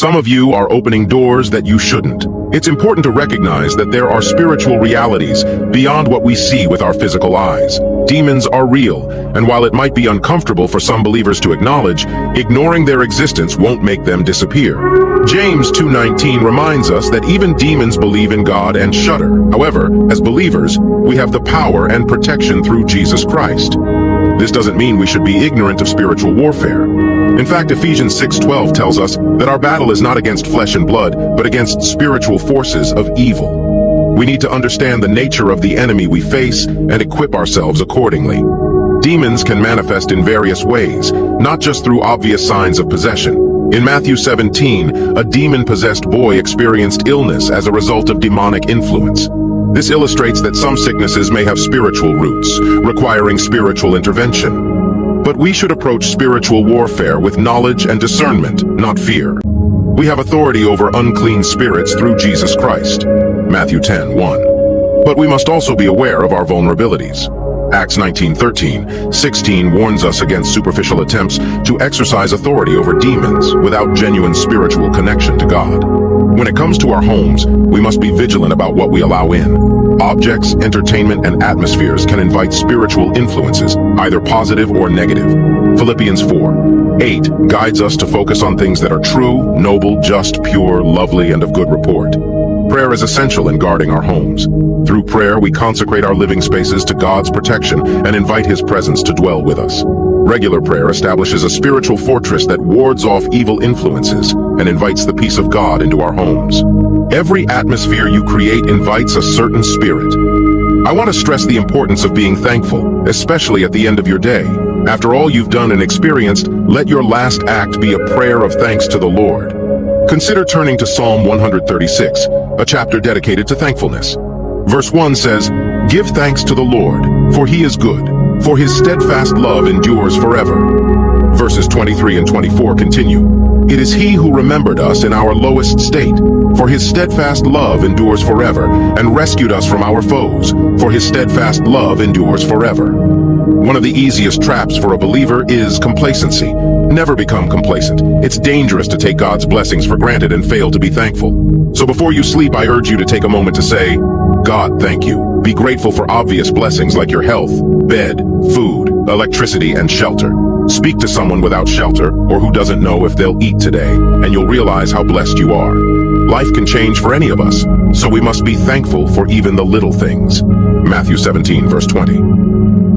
Some of you are opening doors that you shouldn't. It's important to recognize that there are spiritual realities beyond what we see with our physical eyes. Demons are real, and while it might be uncomfortable for some believers to acknowledge, ignoring their existence won't make them disappear. James 2:19 reminds us that even demons believe in God and shudder. However, as believers, we have the power and protection through Jesus Christ. This doesn't mean we should be ignorant of spiritual warfare. In fact, Ephesians 6:12 tells us that our battle is not against flesh and blood, but against spiritual forces of evil. We need to understand the nature of the enemy we face and equip ourselves accordingly. Demons can manifest in various ways, not just through obvious signs of possession. In Matthew 17, a demon-possessed boy experienced illness as a result of demonic influence. This illustrates that some sicknesses may have spiritual roots, requiring spiritual intervention. But we should approach spiritual warfare with knowledge and discernment, not fear. We have authority over unclean spirits through Jesus Christ. Matthew 10:1. But we must also be aware of our vulnerabilities. Acts 19:13-16 warns us against superficial attempts to exercise authority over demons without genuine spiritual connection to God. When it comes to our homes, we must be vigilant about what we allow in. Objects, entertainment, and atmospheres can invite spiritual influences, either positive or negative. Philippians 4:8 guides us to focus on things that are true, noble, just, pure, lovely, and of good report. Prayer is essential in guarding our homes. Through prayer, we consecrate our living spaces to God's protection and invite His presence to dwell with us. Regular prayer establishes a spiritual fortress that wards off evil influences and invites the peace of God into our homes. Every atmosphere you create invites a certain spirit. I want to stress the importance of being thankful, especially at the end of your day. After all you've done and experienced, let your last act be a prayer of thanks to the Lord. Consider turning to Psalm 136, a chapter dedicated to thankfulness. Verse 1 says, "Give thanks to the Lord, for He is good, for His steadfast love endures forever." Verses 23 and 24 continue, "It is He who remembered us in our lowest state, for His steadfast love endures forever, and rescued us from our foes, for His steadfast love endures forever." One of the easiest traps for a believer is complacency. Never become complacent. It's dangerous to take God's blessings for granted and fail to be thankful. So before you sleep, I urge you to take a moment to say, "God, thank you." Be grateful for obvious blessings like your health, bed, food, electricity, and shelter. Speak to someone without shelter or who doesn't know if they'll eat today, and you'll realize how blessed you are. Life can change for any of us, so we must be thankful for even the little things. Matthew 17, verse 20.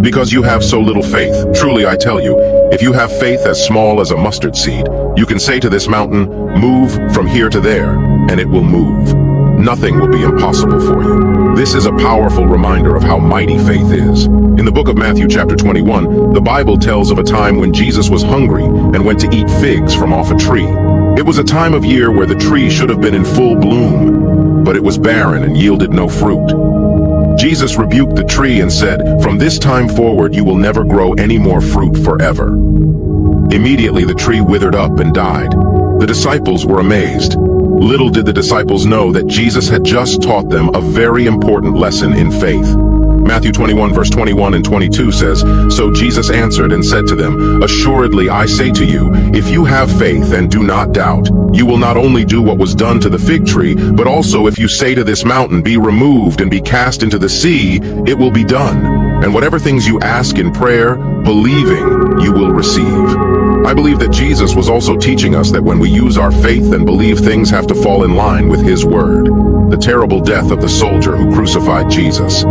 Because you have so little faith, truly I tell you, if you have faith as small as a mustard seed, you can say to this mountain, "Move from here to there," and it will move. Nothing will be impossible for you. This is a powerful reminder of how mighty faith is. In the book of Matthew chapter 21, the Bible tells of a time when Jesus was hungry and went to eat figs from off a tree. It was a time of year where the tree should have been in full bloom, but it was barren and yielded no fruit. Jesus rebuked the tree and said, "From this time forward you will never grow any more fruit forever." Immediately the tree withered up and died. The disciples were amazed. Little did the disciples know that Jesus had just taught them a very important lesson in faith. Matthew 21 verse 21 and 22 says, "So Jesus answered and said to them, 'Assuredly I say to you, if you have faith and do not doubt, you will not only do what was done to the fig tree, but also if you say to this mountain, be removed and be cast into the sea, it will be done. And whatever things you ask in prayer, believing, you will receive.'" I believe that Jesus was also teaching us that when we use our faith and believe, things have to fall in line with His word. The terrible death of the soldier who crucified Jesus.